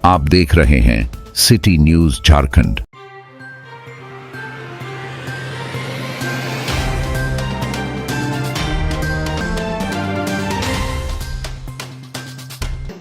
आप देख रहे हैं सिटी न्यूज झारखंड।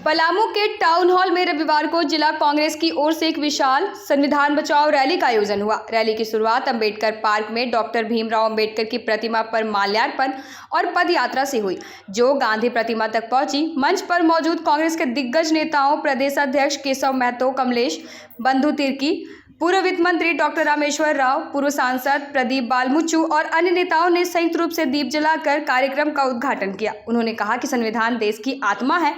पलामू के टाउन हॉल में रविवार को जिला कांग्रेस की ओर से एक विशाल संविधान बचाओ रैली का आयोजन हुआ। रैली की शुरुआत अंबेडकर पार्क में डॉक्टर भीमराव अंबेडकर की प्रतिमा पर माल्यार्पण और पद यात्रा से हुई, जो गांधी प्रतिमा तक पहुंची। मंच पर मौजूद कांग्रेस के दिग्गज नेताओं, प्रदेश अध्यक्ष केशव महतो, कमलेश बंधु तिर्की, पूर्व वित्त मंत्री डॉक्टर रामेश्वर राव, पूर्व सांसद प्रदीप बालमुचू और अन्य नेताओं ने संयुक्त रूप से दीप जलाकर कार्यक्रम का उद्घाटन किया। उन्होंने कहा कि संविधान देश की आत्मा है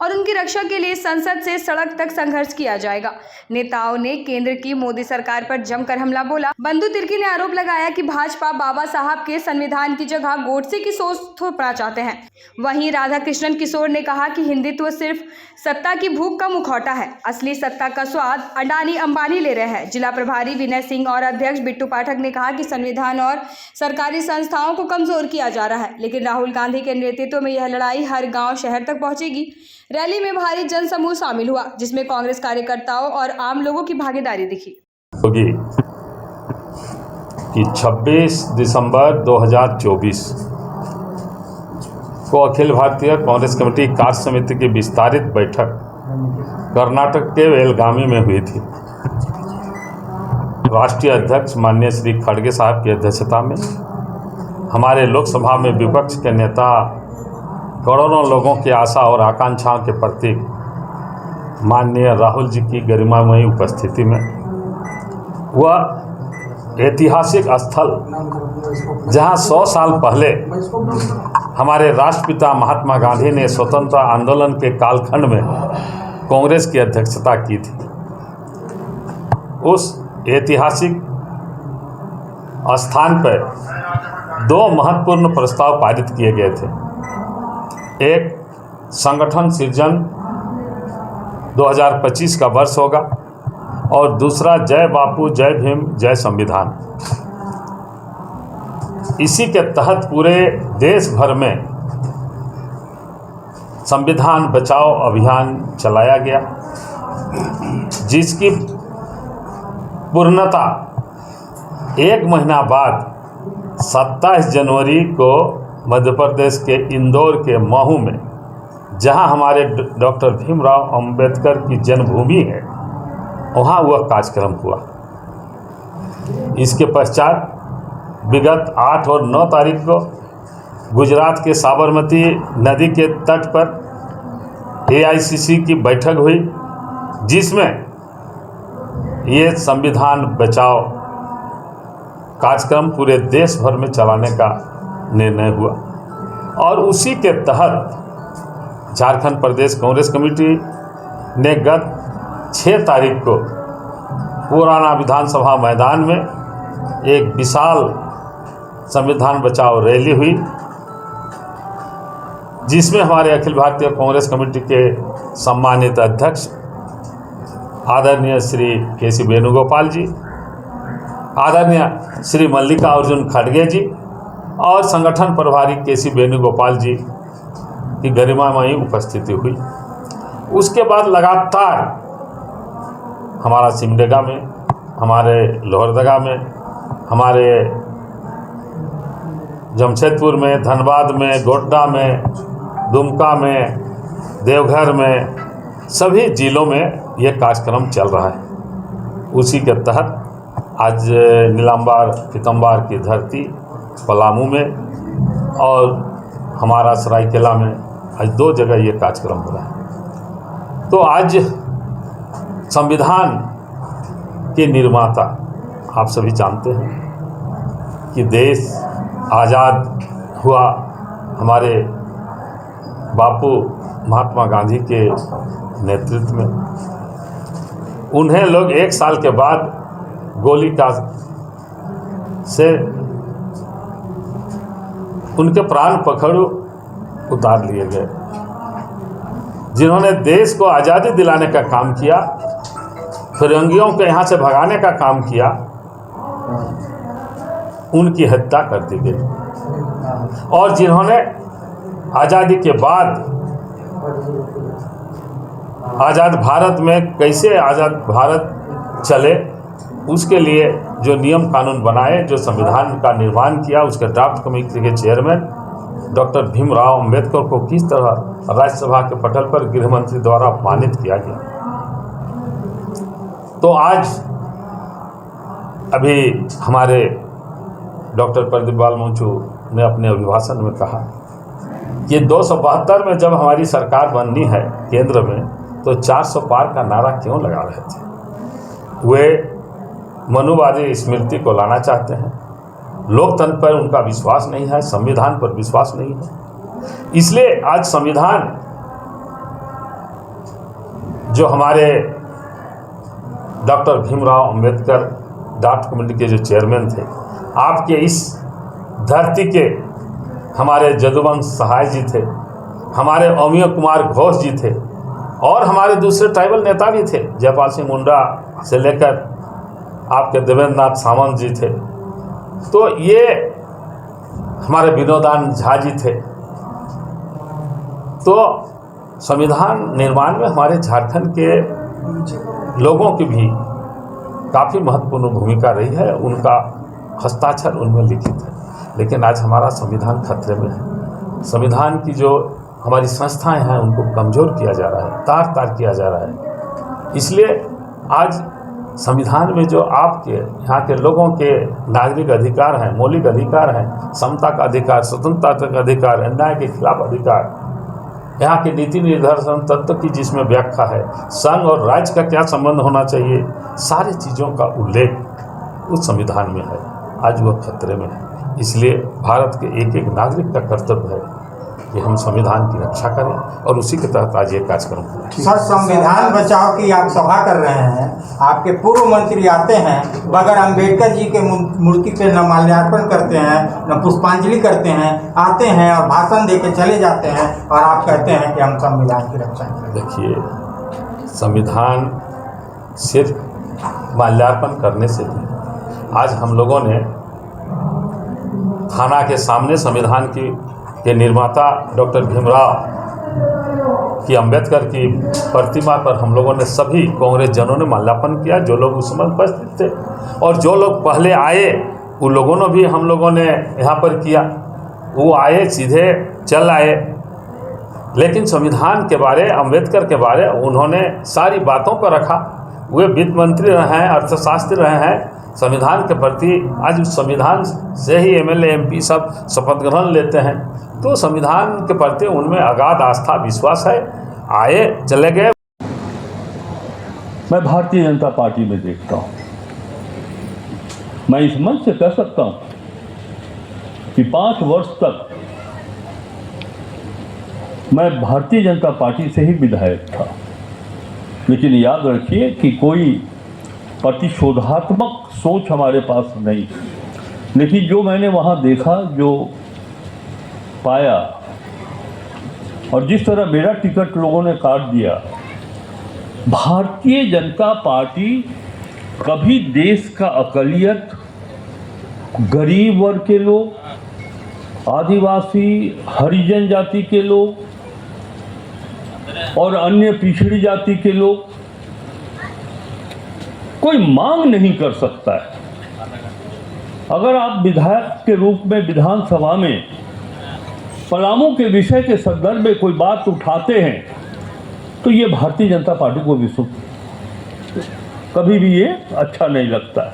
और उनकी रक्षा के लिए संसद से सड़क तक संघर्ष किया जाएगा। नेताओं ने केंद्र की मोदी सरकार पर जमकर हमला बोला। बंधु तिर्की ने आरोप लगाया कि भाजपा बाबा साहब के संविधान की जगह गोडसे की सोच थोपना चाहते हैं। वहीं राधा कृष्णन किशोर ने कहा कि हिंदुत्व सिर्फ सत्ता की भूख का मुखौटा है, असली सत्ता का स्वाद अडानी अंबानी ले रहे हैं। जिला प्रभारी विनय सिंह और अध्यक्ष बिट्टू पाठक ने कहा कि संविधान और सरकारी संस्थाओं को कमजोर किया जा रहा है, लेकिन राहुल गांधी के नेतृत्व में यह लड़ाई हर गांव शहर तक पहुंचेगी। रैली में भारी जनसमूह शामिल हुआ, जिसमें कांग्रेस कार्यकर्ताओं और आम लोगों की भागीदारी दिखी। होगी कि 26 दिसंबर 2024 को अखिल भारतीय कांग्रेस कमेटी कार्य समिति की विस्तारित बैठक कर्नाटक के बेलगामी में हुई थी। राष्ट्रीय अध्यक्ष माननीय श्री खड़गे साहब की अध्यक्षता में हमारे लोकसभा में विपक्ष के नेता करोड़ों लोगों की आशा और आकांक्षाओं के प्रतीक माननीय राहुल जी की गरिमामयी उपस्थिति में वह ऐतिहासिक स्थल जहां 100 साल पहले हमारे राष्ट्रपिता महात्मा गांधी ने स्वतंत्रता आंदोलन के कालखंड में कांग्रेस की अध्यक्षता की थी, उस ऐतिहासिक स्थान पर 2 महत्वपूर्ण प्रस्ताव पारित किए गए थे। एक संगठन सृजन 2025 का वर्ष होगा और दूसरा जय बापू जय भीम जय संविधान। इसी के तहत पूरे देश भर में संविधान बचाओ अभियान चलाया गया, जिसकी पूर्णता 1 महीना बाद 27 जनवरी को मध्य प्रदेश के इंदौर के महू में, जहां हमारे डॉक्टर भीमराव अंबेडकर की जन्मभूमि है, वहां वह कार्यक्रम हुआ। इसके पश्चात विगत 8 और 9 तारीख को गुजरात के साबरमती नदी के तट पर AICC की बैठक हुई, जिसमें ये संविधान बचाओ कार्यक्रम पूरे देश भर में चलाने का निर्णय हुआ। और उसी के तहत झारखंड प्रदेश कांग्रेस कमेटी ने गत 6 तारीख को पुराना विधानसभा मैदान में एक विशाल संविधान बचाओ रैली हुई, जिसमें हमारे अखिल भारतीय कांग्रेस कमेटी के सम्मानित अध्यक्ष आदरणीय श्री केसी वेणुगोपाल जी, आदरणीय श्री मल्लिकार्जुन खड़गे जी और संगठन प्रभारी केसी वेणुगोपाल जी की गरिमामयी उपस्थिति हुई। उसके बाद लगातार हमारा सिमडेगा में, हमारे लोहरदगा में, हमारे जमशेदपुर में, धनबाद में, गोड्डा में, दुमका में, देवघर में, सभी जिलों में ये कार्यक्रम चल रहा है। उसी के तहत आज नीलाम्बर पीतम्बर की धरती पलामू में और हमारा सरायकेला में आज 2 जगह ये कार्यक्रम हो रहा है। तो आज संविधान के निर्माता आप सभी जानते हैं कि देश आज़ाद हुआ हमारे बापू महात्मा गांधी के नेतृत्व में। उन्हें लोग 1 साल के बाद गोली का से उनके प्राण पखेरु उतार लिए गए। जिन्होंने देश को आज़ादी दिलाने का काम किया, फिरंगियों को यहाँ से भगाने का काम किया, उनकी हत्या कर दी गई। और जिन्होंने आज़ादी के बाद आज़ाद भारत में कैसे आज़ाद भारत चले, उसके लिए जो नियम कानून बनाए, जो संविधान का निर्माण किया, उसके ड्राफ्ट कमेटी के चेयरमैन डॉक्टर भीमराव अंबेडकर को किस तरह राज्यसभा के पटल पर गृह मंत्री द्वारा अपमानित किया गया। तो आज अभी हमारे डॉक्टर प्रदीप बालमुंचू ने अपने अभिभाषण में कहा कि 272 में जब हमारी सरकार बननी है केंद्र में, तो 400 पार का नारा क्यों लगा रहे थे। वे मनुवादी स्मृति को लाना चाहते हैं, लोकतंत्र पर उनका विश्वास नहीं है, संविधान पर विश्वास नहीं है। इसलिए आज संविधान जो हमारे doctor Bhimrao Ambedkar draft committee के जो चेयरमैन थे, आपके इस धरती के हमारे जदुवंश सहाय जी थे, हमारे अमीय कुमार घोष जी थे, और हमारे दूसरे ट्राइबल नेता भी थे, जयपाल सिंह मुंडा से लेकर आपके देवेंद्र नाथ सावंत जी थे, तो ये हमारे विनोदान झा जी थे। तो संविधान निर्माण में हमारे झारखंड के लोगों की भी काफ़ी महत्वपूर्ण भूमिका रही है, उनका हस्ताक्षर उनमें लिखित है। लेकिन आज हमारा संविधान खतरे में है। संविधान की जो हमारी संस्थाएं हैं उनको कमज़ोर किया जा रहा है, तार तार किया जा रहा है। इसलिए आज संविधान में जो आपके यहाँ के लोगों के नागरिक अधिकार हैं, मौलिक अधिकार हैं, समता का अधिकार, स्वतंत्रता का अधिकार, अन्याय के खिलाफ अधिकार, यहाँ के नीति निर्धारण तत्व की जिसमें व्याख्या है, संघ और राज्य का क्या संबंध होना चाहिए, सारी चीज़ों का उल्लेख उस संविधान में है। आज वह खतरे में है। इसलिए भारत के एक एक नागरिक का कर्तव्य है कि हम संविधान की रक्षा करें, और उसी के तहत आज ये कार्यक्रम हुआ। सर, संविधान बचाओ की आप सभा कर रहे हैं, आपके पूर्व मंत्री आते हैं, बगैर अंबेडकर जी के मूर्ति पे न माल्यार्पण करते हैं, न पुष्पांजलि करते हैं, आते हैं और भाषण दे के चले जाते हैं, और आप कहते हैं कि हम संविधान की रक्षा करें। देखिए, संविधान सिर्फ माल्यार्पण करने से नहीं, आज हम लोगों ने थाना के सामने संविधान के निर्माता डॉक्टर भीमराव की अंबेडकर की प्रतिमा पर हम लोगों ने सभी कांग्रेस जनों ने माल्यार्पण किया, जो लोग उस समय उपस्थित थे, और जो लोग पहले आए उन लोगों ने भी हम लोगों ने यहाँ पर किया। वो आए, सीधे चल आए, लेकिन संविधान के बारे, अंबेडकर के बारे उन्होंने सारी बातों को रखा। वे वित्त मंत्री रहे हैं, अर्थशास्त्री रहे हैं। संविधान के प्रति आज उस संविधान से ही एमएलए एमपी सब शपथ ग्रहण लेते हैं। तो संविधान के प्रति उनमें अगाध आस्था विश्वास है। आए, चले गए। मैं भारतीय जनता पार्टी में देखता हूँ, मैं इस मंच से कह सकता हूँ कि 5 वर्ष तक मैं भारतीय जनता पार्टी से ही विधायक था। लेकिन याद रखिए कि कोई प्रतिशोधात्मक सोच हमारे पास नहीं। लेकिन जो मैंने वहाँ देखा, जो पाया, और जिस तरह मेरा टिकट लोगों ने काट दिया, भारतीय जनता पार्टी कभी देश का अक़लियत, गरीब वर्ग के लोग, आदिवासी, हरिजन जाति के लोग और अन्य पिछड़ी जाति के लोग कोई मांग नहीं कर सकता है। अगर आप विधायक के रूप में विधानसभा में पलामू के विषय के संदर्भ में कोई बात उठाते हैं, तो ये भारतीय जनता पार्टी को भी कभी भी ये अच्छा नहीं लगता है।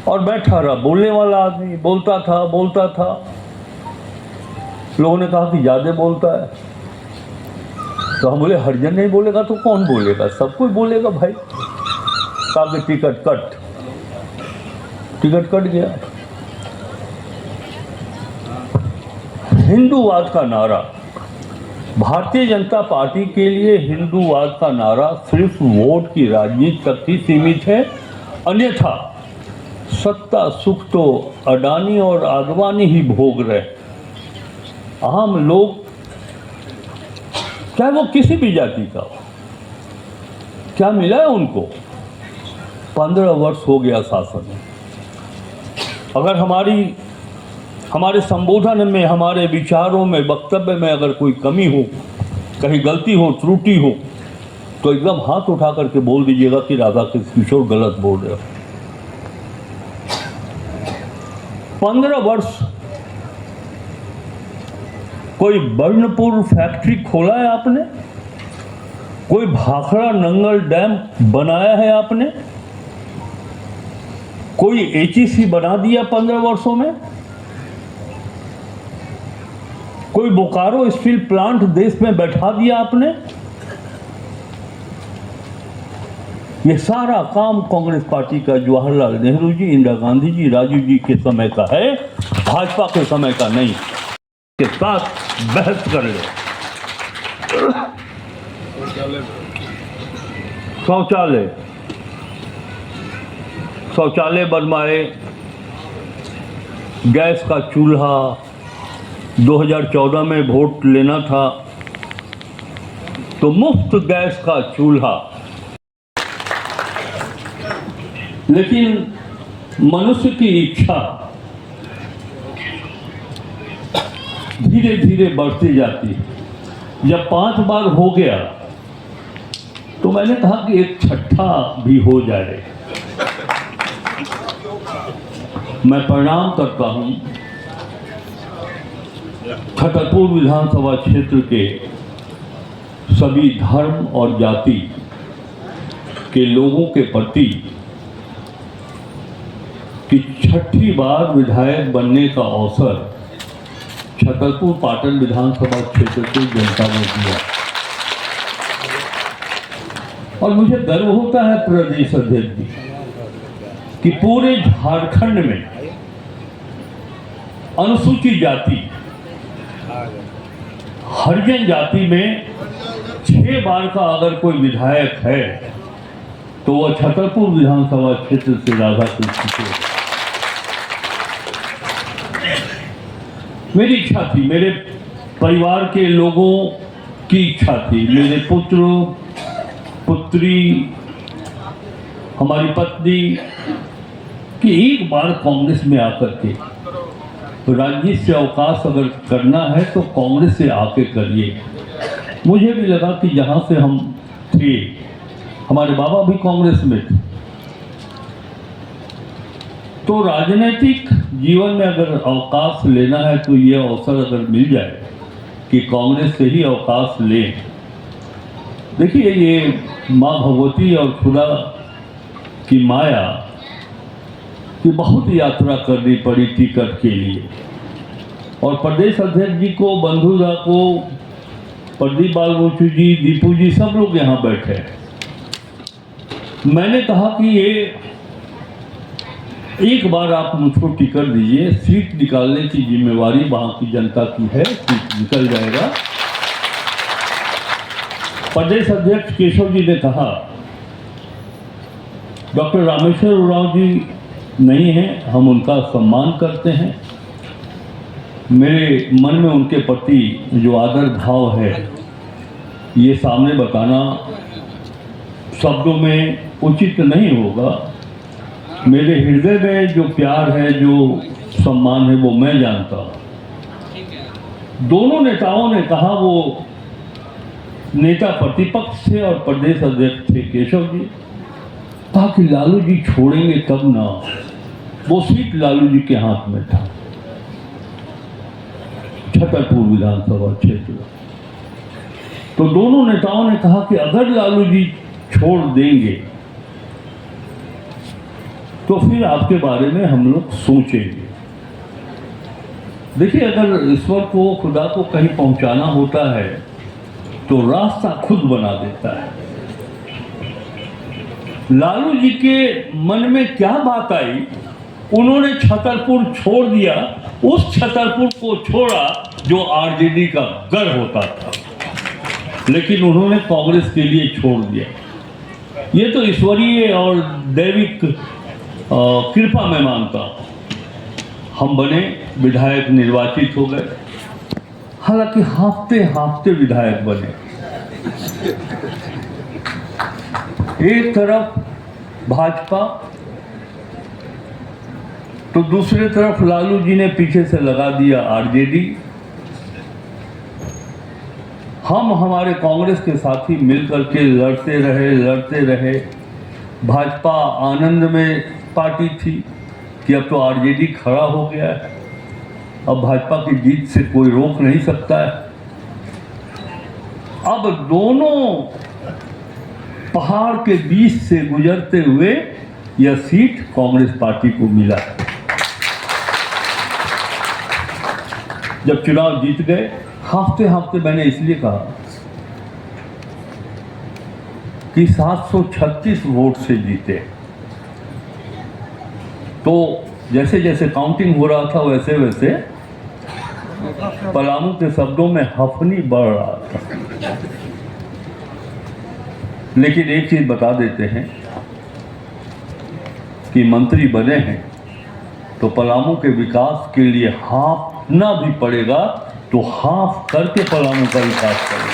और बैठा रहा, बोलने वाला आदमी बोलता था। लोगों ने कहा कि ज़्यादा बोलता है, तो हम बोले हरिजन नहीं बोलेगा तो कौन बोलेगा, सब कोई बोलेगा भाई। कहा कि टिकट कट गया। हिंदूवाद का नारा, भारतीय जनता पार्टी के लिए हिंदूवाद का नारा सिर्फ वोट की राजनीति तक ही सीमित है। अन्यथा सत्ता सुख तो अडानी और आडवाणी ही भोग रहे। आम लोग, चाहे वो किसी भी जाति का हो, क्या मिला है उनको? 15 वर्ष हो गया शासन में। अगर हमारे संबोधन में, हमारे विचारों में, वक्तव्य में अगर कोई कमी हो, कहीं गलती हो, त्रुटि हो, तो एकदम हाथ उठा करके बोल दीजिएगा कि राधा कृष्ण किशोर गलत बोल रहे हो। 15 वर्ष कोई बर्नपुर फैक्ट्री खोला है आपने? कोई भाखड़ा नंगल डैम बनाया है आपने? कोई एचईसी बना दिया 15 वर्षों में? कोई बोकारो स्टील प्लांट देश में बैठा दिया आपने? ये सारा काम कांग्रेस पार्टी का जवाहरलाल नेहरू जी, इंदिरा गांधी जी, राजीव जी के समय का है, भाजपा के समय का नहीं। के साथ बहस कर ले। शौचालय बनवाए, गैस का चूल्हा, 2014 में वोट लेना था तो मुफ्त गैस का चूल्हा। लेकिन मनुष्य की इच्छा धीरे धीरे बढ़ती जाती है। जब 5 बार हो गया तो मैंने कहा कि एक छठा भी हो जाए। मैं प्रणाम करता हूं छतरपुर विधानसभा क्षेत्र के सभी धर्म और जाति के लोगों के प्रति कि छठी बार विधायक बनने का अवसर छतरपुर पाटन विधानसभा क्षेत्र की जनता ने दिया। और मुझे गर्व होता है प्रदेश अध्यक्ष जी कि पूरे झारखंड में अनुसूचित जाति, हरिजन जाति में 6 बार का अगर कोई विधायक है तो वह छतरपुर विधानसभा क्षेत्र से राधा कृष्ण किशोर। मेरी इच्छा थी, मेरे परिवार के लोगों की इच्छा थी, मेरे पुत्र पुत्री, हमारी पत्नी, कि एक बार कांग्रेस में आकर के राज्य से अवकाश अगर करना है तो कांग्रेस से आके करिए। मुझे भी लगा कि जहाँ से हम थे, हमारे बाबा भी कांग्रेस में थे, तो राजनीतिक जीवन में अगर अवकाश लेना है तो ये अवसर अगर मिल जाए कि कांग्रेस से ही अवकाश लें। देखिए, ये माँ भगवती और खुदा की माया कि बहुत यात्रा करनी पड़ी टिकट के लिए। और प्रदेश अध्यक्ष जी को, बंधुदा को, प्रदीप बालगोचू जी, दीपू जी, सब लोग यहाँ बैठे हैं। मैंने कहा कि ये एक बार आप मुझको टिकट दीजिए, सीट निकालने की जिम्मेवारी वहाँ की जनता की है, सीट निकल जाएगा। प्रदेश अध्यक्ष केशव जी ने कहा डॉक्टर रामेश्वर उरांव जी नहीं हैं, हम उनका सम्मान करते हैं। मेरे मन में उनके प्रति जो आदर भाव है ये सामने बताना शब्दों में उचित नहीं होगा। मेरे हृदय में जो प्यार है, जो सम्मान है, वो मैं जानता हूँ। दोनों नेताओं ने कहा, वो नेता प्रतिपक्ष थे और प्रदेश अध्यक्ष थे केशव जी, कहा कि लालू जी छोड़ेंगे तब ना। वो सीट लालू जी के हाथ में था, छतरपुर विधानसभा क्षेत्र। तो दोनों नेताओं ने कहा कि अगर लालू जी छोड़ देंगे तो फिर आपके बारे में हम लोग सोचेंगे। देखिए, अगर ईश्वर को, खुदा को कहीं पहुंचाना होता है तो रास्ता खुद बना देता है। लालू जी के मन में क्या बात आई, उन्होंने छतरपुर छोड़ दिया, उस छतरपुर को छोड़ा जो आरजेडी का गढ़ होता था, लेकिन उन्होंने कांग्रेस के लिए छोड़ दिया। ये तो ईश्वरीय और दैविक कृपा में मानता हूं। हम बने, विधायक निर्वाचित हो गए, हालांकि हाँफते हाँफते विधायक बने। एक तरफ भाजपा तो दूसरे तरफ लालू जी ने पीछे से लगा दिया आरजेडी। हम हमारे कांग्रेस के साथी मिलकर के लड़ते रहे। भाजपा आनंद में पार्टी थी कि अब तो आरजेडी खड़ा हो गया है, अब भाजपा की जीत से कोई रोक नहीं सकता है। अब दोनों पहाड़ के बीच से गुजरते हुए यह सीट कांग्रेस पार्टी को मिला। जब चुनाव जीत गए, हफ्ते मैंने इसलिए कहा कि 736 वोट से जीते। तो जैसे जैसे काउंटिंग हो रहा था वैसे वैसे पलामू के शब्दों में हफनी बढ़ रहा था। लेकिन एक चीज बता देते हैं कि मंत्री बने हैं तो पलामू के विकास के लिए हाँफना भी पड़ेगा, तो हाँफ करके पलामू का विकास करें।